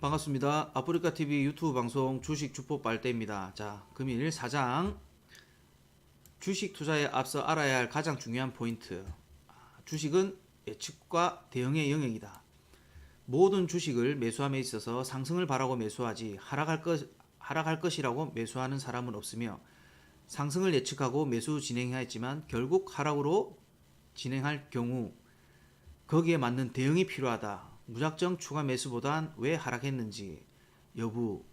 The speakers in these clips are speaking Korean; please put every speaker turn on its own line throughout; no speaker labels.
반갑습니다. 아프리카TV 유튜브 방송 주식 주포 빨대입니다. 자, 금일 사장 주식 투자에 앞서 알아야 할 가장 중요한 포인트. 주식은 예측과 대응의 영역이다. 모든 주식을 매수함에 있어서 상승을 바라고 매수하지 하락할 것이라고 매수하는 사람은 없으며, 상승을 예측하고 매수 진행하였지만 결국 하락으로 진행할 경우 거기에 맞는 대응이 필요하다. 무작정 추가 매수보단 왜 하락했는지 여부,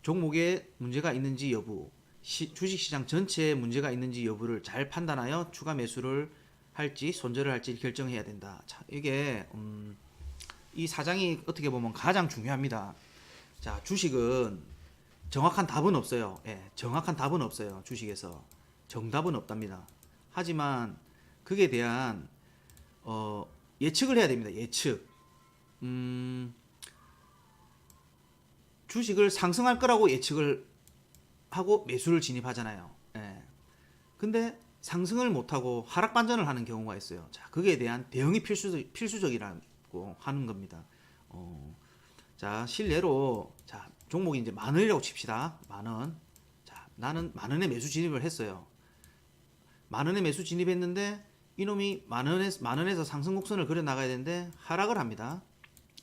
종목에 문제가 있는지 여부, 주식시장 전체에 문제가 있는지 여부를 잘 판단하여 추가 매수를 할지 손절을 할지 결정해야 된다. 자, 이게 이 사장이 어떻게 보면 가장 중요합니다. 자, 주식은 정확한 답은 없어요. 예, 정확한 답은 없어요. 주식에서 정답은 없답니다. 하지만 그에 대한 예측을 해야 됩니다. 예측. 주식을 상승할 거라고 예측을 하고 매수를 진입하잖아요. 예. 근데 상승을 못하고 하락 반전을 하는 경우가 있어요. 자, 그에 대한 대응이 필수적이라고 하는 겁니다. 자, 실례로, 자, 종목이 이제 만 원이라고 칩시다. 만 원. 자, 나는 만 원에 매수 진입을 했어요. 만 원에 매수 진입했는데 이놈이 만 원에서 상승 곡선을 그려 나가야 되는데 하락을 합니다.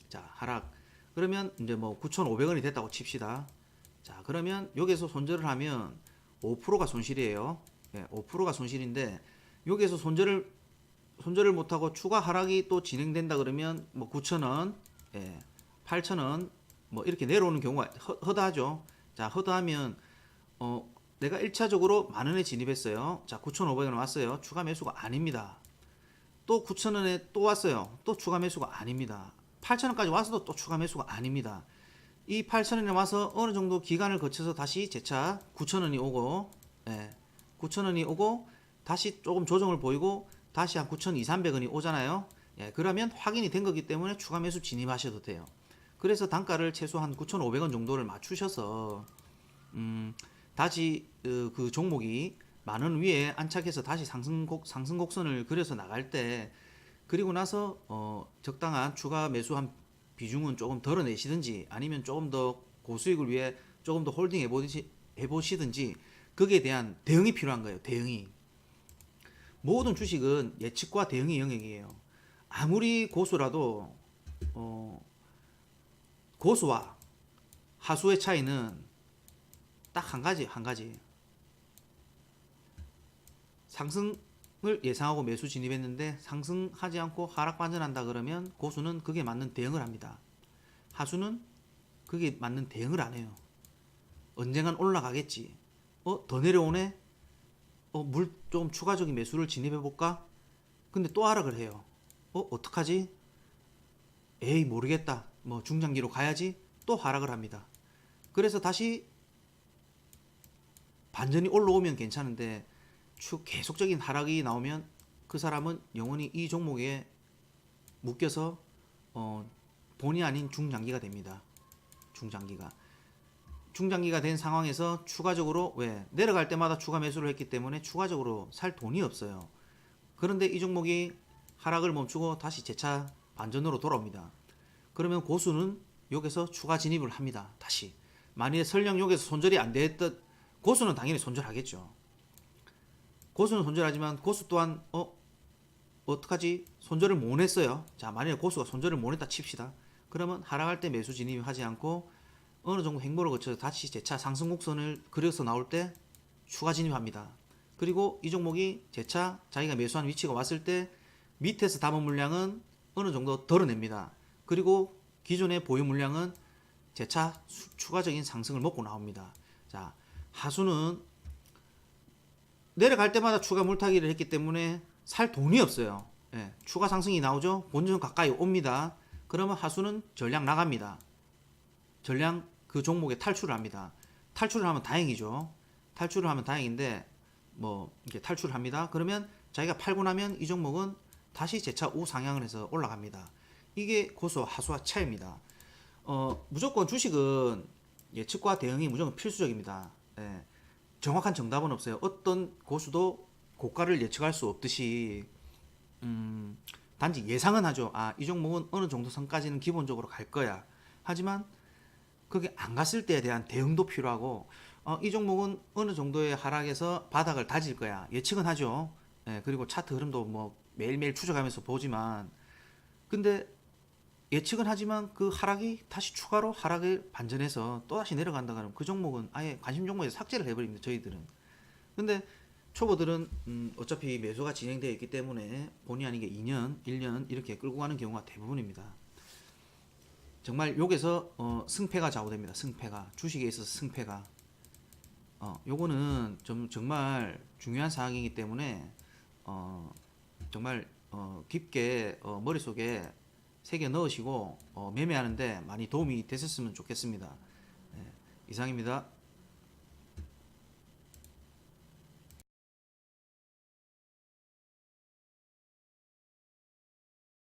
자, 하락. 그러면 이제 뭐 9,500원이 됐다고 칩시다. 자, 그러면 여기서 손절을 하면 5%가 손실이에요. 예, 5%가 손실인데 여기에서 손절을 못하고 추가 하락이 또 진행된다 그러면 뭐 9,000원, 예, 8,000원 뭐 이렇게 내려오는 경우가 허다하죠. 자, 허다하면 내가 1차적으로 만 원에 진입했어요. 자, 9,500원 왔어요. 추가 매수가 아닙니다. 또 9,000원에 또 왔어요. 또 추가 매수가 아닙니다. 8,000원까지 와서도 또 추가 매수가 아닙니다. 이 8,000원에 와서 어느 정도 기간을 거쳐서 다시 재차 9,000원이 오고, 예, 9,000원이 오고 다시 조금 조정을 보이고 다시 한 9,200~300원이 오잖아요. 예, 그러면 확인이 된 거기 때문에 추가 매수 진입하셔도 돼요. 그래서 단가를 최소한 9,500원 정도를 맞추셔서 다시 그 종목이 만원 위에 안착해서 다시 상승 곡선을 그려서 나갈 때, 그리고 나서 적당한 추가 매수한 비중은 조금 덜어내시든지 아니면 조금 더 고수익을 위해 조금 더 홀딩 해보시든지 거기에 대한 대응이 필요한 거예요. 대응이. 모든 주식은 예측과 대응의 영역이에요. 아무리 고수라도 고수와 하수의 차이는 딱 한 가지. 상승을 예상하고 매수 진입했는데 상승하지 않고 하락 반전한다 그러면 고수는 그게 맞는 대응을 합니다. 하수는 그게 맞는 대응을 안 해요. 언젠간 올라가겠지. 더 내려오네? 물 좀 추가적인 매수를 진입해볼까? 근데 또 하락을 해요. 어떡하지? 에이, 모르겠다. 뭐 중장기로 가야지. 또 하락을 합니다. 그래서 다시 반전이 올라오면 괜찮은데 계속적인 하락이 나오면 그 사람은 영원히 이 종목에 묶여서 본의 아닌 중장기가 됩니다. 중장기가 된 상황에서 추가적으로, 왜, 내려갈 때마다 추가 매수를 했기 때문에 추가적으로 살 돈이 없어요. 그런데 이 종목이 하락을 멈추고 다시 재차 반전으로 돌아옵니다. 그러면 고수는 여기서 추가 진입을 합니다. 다시 만일에 설령 여기서 손절이 안 됐던, 고수는 당연히 손절하겠죠. 고수는 손절하지만 고수 또한 어떡하지? 손절을 못 했어요. 자, 만약에 고수가 손절을 못 했다 칩시다. 그러면 하락할 때 매수 진입하지 않고 어느 정도 행보를 거쳐서 다시 재차 상승 곡선을 그려서 나올 때 추가 진입합니다. 그리고 이 종목이 재차 자기가 매수한 위치가 왔을 때 밑에서 담은 물량은 어느 정도 덜어냅니다. 그리고 기존의 보유 물량은 재차 추가적인 상승을 먹고 나옵니다. 자, 하수는 내려갈 때마다 추가 물타기를 했기 때문에 살 돈이 없어요. 예, 추가 상승이 나오죠. 본전 가까이 옵니다. 그러면 하수는 전량 나갑니다. 전량 그 종목에 탈출을 합니다. 탈출을 하면 다행이죠. 탈출을 하면 다행인데 뭐 이렇게 탈출을 합니다. 그러면 자기가 팔고 나면 이 종목은 다시 재차 우상향을 해서 올라갑니다. 이게 고수와 하수와 차이입니다. 무조건 주식은 예측과 대응이 무조건 필수적입니다. 예, 정확한 정답은 없어요. 어떤 고수도 고가를 예측할 수 없듯이 단지 예상은 하죠. 이 종목은 어느 정도 선까지는 기본적으로 갈 거야. 하지만 그게 안 갔을 때에 대한 대응도 필요하고 이 종목은 어느 정도의 하락에서 바닥을 다질 거야 예측은 하죠. 예, 그리고 차트 흐름도 뭐 매일매일 추적하면서 보지만 근데 예측은 하지만 그 하락이 다시 추가로 하락을 반전해서 또다시 내려간다 그러면 그 종목은 아예 관심 종목에서 삭제를 해버립니다 저희들은. 근데 초보들은 어차피 매수가 진행되어 있기 때문에 본의 아니게 2년, 1년 이렇게 끌고 가는 경우가 대부분입니다. 정말 여기서 승패가 좌우됩니다. 승패가 주식에 있어서 승패가 요거는 좀 정말 중요한 사항이기 때문에 정말 깊게 머릿속에 새겨 넣으시고 매매하는데 많이 도움이 됐었으면 좋겠습니다. 네, 이상입니다.